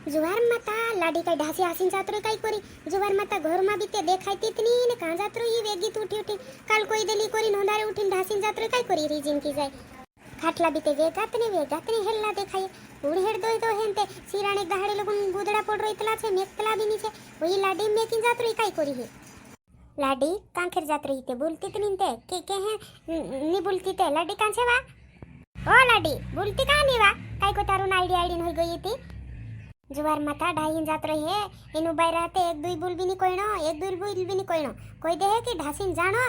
जुवार माता लाडी काय ढासी आसीन जात्रो काय करी जुवार माता घर मा बीते देखायतीत नी ने का जात्रो ही वेगीत उठी उठी काल कोई देली करी नोंदारे उठीन ढासीन जात्रो काय करी री जिनकी जाय खाटला बीते वेगात ने हेल्ला देखाय उड़ हेड दोय तो हेनते सिराणे दहाडे लगून गुदडा पड रोइतला छे मेकतला बी नी छे ओई लाडी मेकिन जात्रो काय करी हे लाडी कांखेर जात्रो ही ते बोलतीत नी ते के हे नी बोलती ते लाडी कांछे वा ओ लाडी बोलती का नी वा काय को तारून आईडी होई गई ती जुवार माता ढाईन जात रही है इन उबाई रहते एक दुई बुल भी नहीं कोईनो एक दुई बुल भी नहीं कोईनो कोई दे है कि ढासीन जानो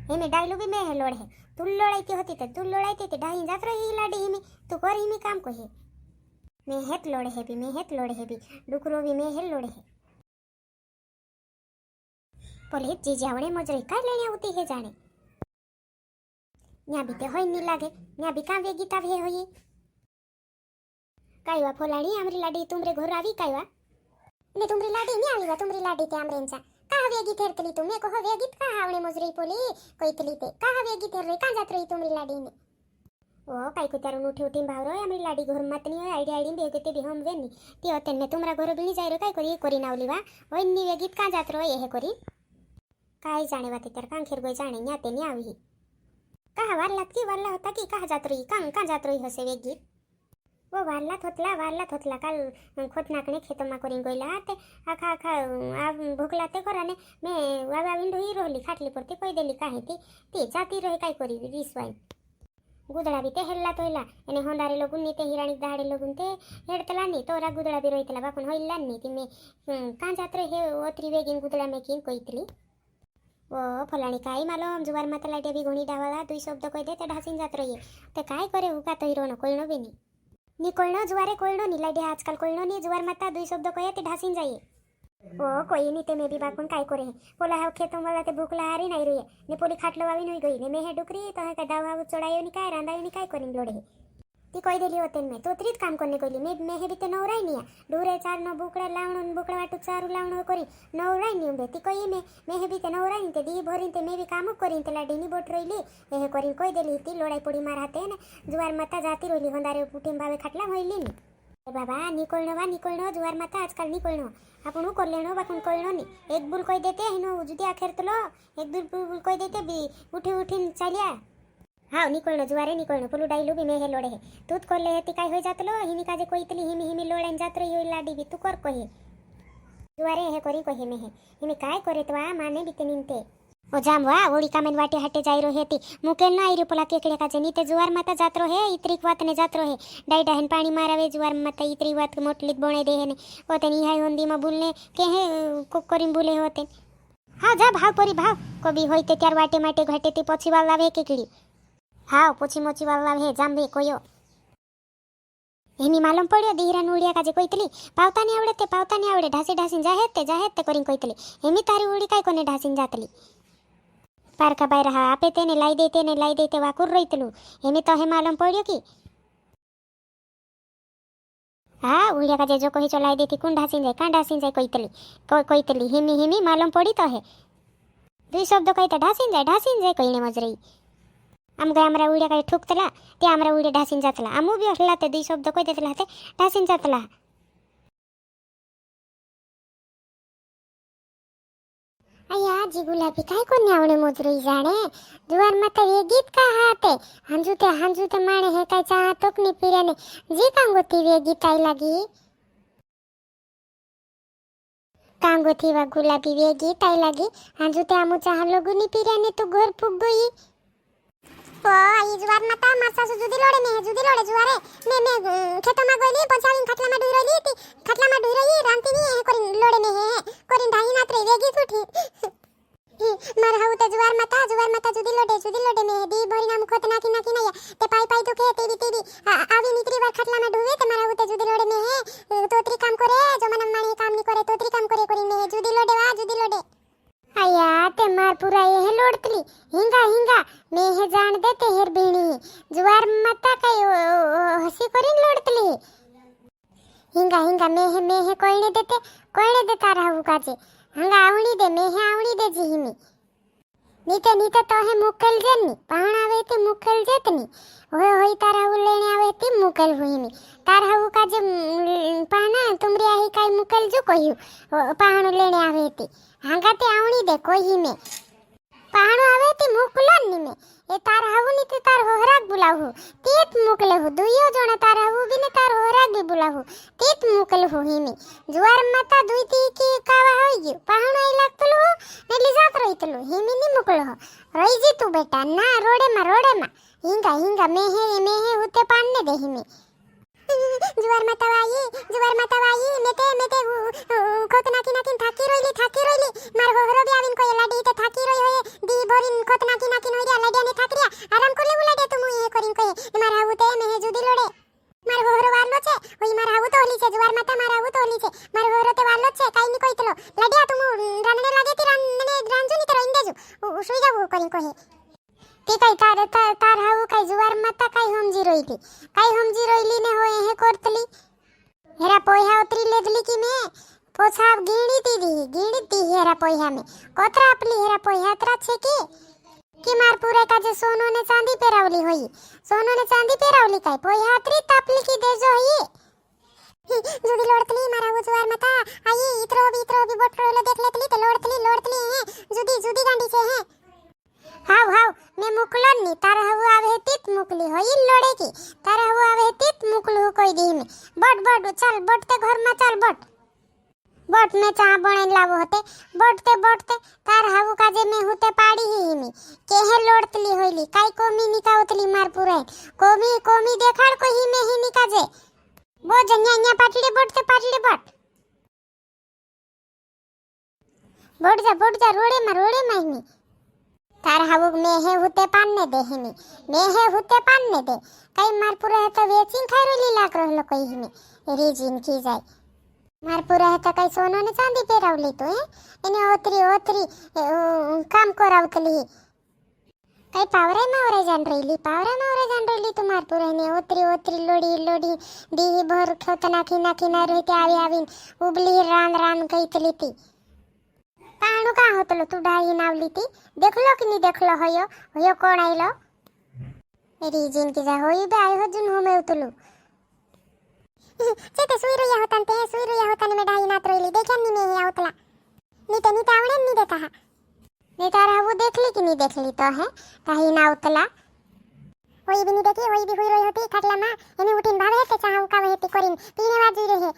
हेमी डायलॉग भी मैं है लोड़ है तू लड़ाई होती तो तू लड़ाई थी ढाईन जात रही लाडी हिमी तू कर हिमी काम को है मैं हेत लोड़े है भी डुकरो भी मैं है लोड़े है बोले जी जावड़े मजरे काय लेने होती है जाने न्या भी ते होई नहीं लागे न्या भी का वेगी तावे होई कायवा फोलाणी आमरी लाडी तुमरे घर आवी कायवा ने तुमरी लाडी नी आलीवा तुमरी लाडी ते आमरेंचा का वेगी थेरतली तुमे को वेगीत का आवणे मजरी पोली कोइतली ते का वेगी थेर रे का जात रही तुमरी लाडी ने ओ काय को तारून उठी उठी भावरो आमरी लाडी घर मतनी होय आईडी बेगते बी हम वेनी ती होते ने तुमरा घर बिनी जाय रे काय करी नावलीवा ओय नी वेगीत का जात रो ये करी काय जाने वाते तर कांखेर गोय जाने न्याते नी आवी का वारला होता की का जात रही का जात रही हसे वेगीत वो वारला थोतला काल खोत नाकने खेतों में करी गईला ते आखा भूखला ते कराने मैं वावा विंडो ही रोली खाटली पड़ती कोई देली काहे ती जाती रहे काय करी रिसवाई गुदड़ा भी ते हेल्ला तोइला एने होंदारे लोगुन नी ते हिराणी दहाडे लोगुन ते हेडतला नी तोरा गुदड़ा भी रोइतला बाकुन होइला नी ती मैं का जात रहे ओत्री वेगिन गुदड़ा में किन कोइतली ओ फलाणी काय मालूम जुवार माता लाडे भी घोणी डावाला दुई शब्द कोई दे ते ढासीन जात रही ते काय करे हुका तो हिरो न कोइनो भी नी नी कोळनो जुवारे कोळनो नी लाडे आजकाल कोळनो नी जुवार माता दुई शब्द कोया ते ढासीन जाइए ओ कोई नी ते मे भी बाकुन काय करे पोला हा खेतों वाला ते भूखला हारी नाही रही ने पोली खाटलो वावी नहीं गई ने मे हे डुकरी तो है का दावा चढ़ायो नी काय रांदायो नी काय करिन लोड़े ती कोई देली होते में तो त्रित काम करने कोली मे हे भी ते नवराई निया डूरे चार न बुकड़ा लावणो बुकड़ा वाटू चारू लावणो करी नवराई नी उंबे ती कोई मे हे भी ते नवराई ते दी भरिन ते मे भी काम करिन ते लाडी नी बोट रोइली हे करिन कोई देली ती लोड़ाई पोड़ी मारते ने जुवार माता जाती रोइली होंदारे पुटीम बावे खाटला होइली नी ए बाबा निकोळनो जुवार माता आजकाल निकोळनो आपण कर लेनो बाकुन कोळनो नी एक बुल कोई देते हिनो जुदी आखेर तलो एक बुल कोई देते भी उठी उठीन चालिया हाव निकोळनो जुवारे निकोळनो पोलू डाइलू भी मे हे लोड़े है तूत कर ले ती काय होई जातलो हिमी काजे कोइतली हिमी लोड़ाइन जात रही होई लाडी भी तू कर कोहे जुवारे हे करी कोहे मे हे हिमी काय करे तवा माने बीते निंते ओ जामवा ओडी कामेन वाटे हटे जाई रो हेती मुकेल ना आईरो पोला केकड़े काजे नीते जुवार माता जात रो है इतरीक वात ने जात रो है डाइडा हेन पानी मारावे जुवार माता इतरी वात मोटलीत बोणे दे हेने ओते नी हाय होंदी मा बुलने के हे कोकरिन बुले होते हा जा भाव परी भाव कोबी होईते त्यार वाटे माटे घटे ती पोछी वाल लावे केकड़ी हाव पोछी मोची वाल लावे जांबे कोयो हेमी मालूम पड्यो दीहरान उड़िया काजे कोइतली पावतानी आवडे ढासीन जाहेत ते करिन कोइतली हेमी तारी उड़ी काय कोने ढासीन जातली पारका बाय रहा आपे तेने लाई देते वाकुर रहीतलू हेमी तो हे मालूम पड्यो की हाँ उड़िया काजे जो कोही चलाई देती कुन ढासीन जाय कोइतली हेमी मालूम पड़ी तो है दुई शब्द कहते ढासीन जाय कहीने मजरई आम गए हमरा उड़िया काजे ठुकतला ते हमरा उड़े ढासीन जातला आमू भी हटला ते दुई शब्द कही देतला ते ढासीन जातला अय्या जी गुलाबी काय कोणी आवडे मोजरी जाणे जुवार माता वेगीत का हाते हांजूते माणे हे काय चहा तोकनी पिऱ्याने जी कांगोती वेगीत आई लागी कांगोती वा गुलाबी वेगीत आई लागी हांजूते आमू चहा लोगुनी पिऱ्याने तू घर फुग गई ओ आई जुवार माता मासा जुदी लोड़े जुवारे मैं खेतो मा गईली पंचालीन खाटला मा डुरली ती खाटला मा डुरई रांती नी हे करिन लोड़े ने हे करिन दाई नात्रे वेगी सुठी मार हाउ ते जुवार माता जुदी लोड़े में दी भरी नाम खोत नाकी नया ते पाई दुखे तेरी आवी नित्री बार खाटला मा डुवे ते मार हाउ ते जुदी लोड़े में हे तोत्री काम करे जो मन माणी काम नी करे तोत्री काम करे करिन में जुदी लोड़े अय्या ते मार पूरा ये लोड़तली हिंगा मैं हे जान देते हेर बेणी जुवार माता काय हसी करिन लोड़तली हिंगा मैं हे कोइने देता रहू काजे हंगा आवणी दे मैं हे आवणी दे जी हिमी नीते तो हे मुकेल जेनी पाहण आवे ते मुकेल जेतनी होय तारा लेने आवे ते मुकेल हुईमी तार हवू काजे पाहना મોકલજો કહ્યું પહાણું લેણે આવે હતી હાંગાતે આવણી દે કોઈ મેં પહાણું આવે તે મોકલો ને મેં એ તાર હાવું ની તે તાર હોરાક બોલાવું તેત મોકલે હું દુયો જોણે તાર હાવું બી ને તાર હોરાક બી બોલાવું તેત મોકલે હું હિમી જુવાર માતા દુઈતી કી કાવા હોઈ ગયું પહાણું આઈ લાગતલું હું ને લીજાત રહીતલું હિમી ની મોકલો રહી જી તું બેટા ના રોડેમાં હિંગા મેહે હુતે પાણને દે હિમી જુવાર માતા વાઈ મેતે ખોત નાખીને થાકી રોઈલી માર હોહરો બી આવીને કોઈ લાડી તે થાકી રોઈ હોય દી ભરીન ખોત નાખીને હોય લાડિયાને થાકી રહ્યા આરામ કરે લેવું લાડે તું એ કરીને કહે માર હાવું તે મેહે જુદી લોડે માર હોહરો વાલો છે ઓય માર હાવું તો ઓલી છે જુવાર માતા માર હાવું તો ઓલી છે માર હોહરો તે વાલો છે કાઈ ની કોઈ તલો લાડિયા તું રાનને લાગે તી રાનને રાંજુ ની તરો ઇંદેજુ સુઈ જાવ કરીને કહે તે કઈ તાર હાવું કઈ જુવાર માતા કઈ સમજી રોઈલી ને હોય હે કોરતલી હેરા પોયા ઉતરી લેદલી કી મે પોછા ગીણી હેરા પોયા મે કોતરા આપલી હેરા પોયા ત્રા છે કે માર પૂરે કાજે સોનો ને ચાંદી પહેરાવલી હોય સોનો ને ચાંદી પહેરાવલી કઈ પોયા ત્રી તાપલી કી દેજો હી જુદી લોડતલી મારા હું જુવાર માતા આઈ ઇત્રો બી બોટલો દેખ લેતલી તે લોડતલી હે જુદી ગાંડી છે હે હાવ મે મોકલો ની તાર હવું આવે તીત મોકલી હોય લોડે કી તાર હવું આવે તીત મોકલું કોઈ દી મે બટ ચાલ બટ તે ઘર માં ચાલ બટ મે ચા બણે લાવો હતે બટ તે તાર હવું કાજે મે હુતે પાડી હિમી કે હે લોડતલી હોઈલી કાઈ કોમી નિકાવતલી માર પુરે કોમી દેખાડ કોઈ હિમે હિમી કાજે બો જન્યા પાટલે બટ બોડ જા રોડે માં હિમી તાર હાવું મેહે હુતે પાનને દે હિમી મેહે હુતે પાનને દે કઈ માર પૂરે હે તો વેચીન ખાઈ રોલી લાગ રહલો કઈ હિમી રીજીન કી જાય માર પૂરે હે તો કઈ સોનો ને ચાંદી પહેરાવલી તો હે એને ઓતરી કામ કરાવતલી કઈ પાવરે જાન રહેલી તો માર પૂરે ને ઓતરી લોડી દી ભર ખોત નાખી ના રહી તે આવીને ઉબલી રાન કઈતલી તી પાણું કા હોતલો તું ડાઈ નાવલી તી देखलो कि नहीं देखलो होयो कौन आइलो રીજીન કી જા હોઈ બે આયો જુન હો મે ઉતલું ચેતે સુઈ રહ્યા હોતા ને મે ડાઈ નાત રોઈલી દેખ્યા ની મે આવતલા નીતે આવણે ની દેતા હા ને તારા હું દેખલી કે નહીં દેખલી તો હે ડાઈ ના ઉતલા હોઈ બી ની દેખી હોઈ બી હોઈ રહી હતી ખાટલા માં એને ઉઠીને ભાવે તે ચા ઉકાવે હતી કરીને પીને વાજી રહે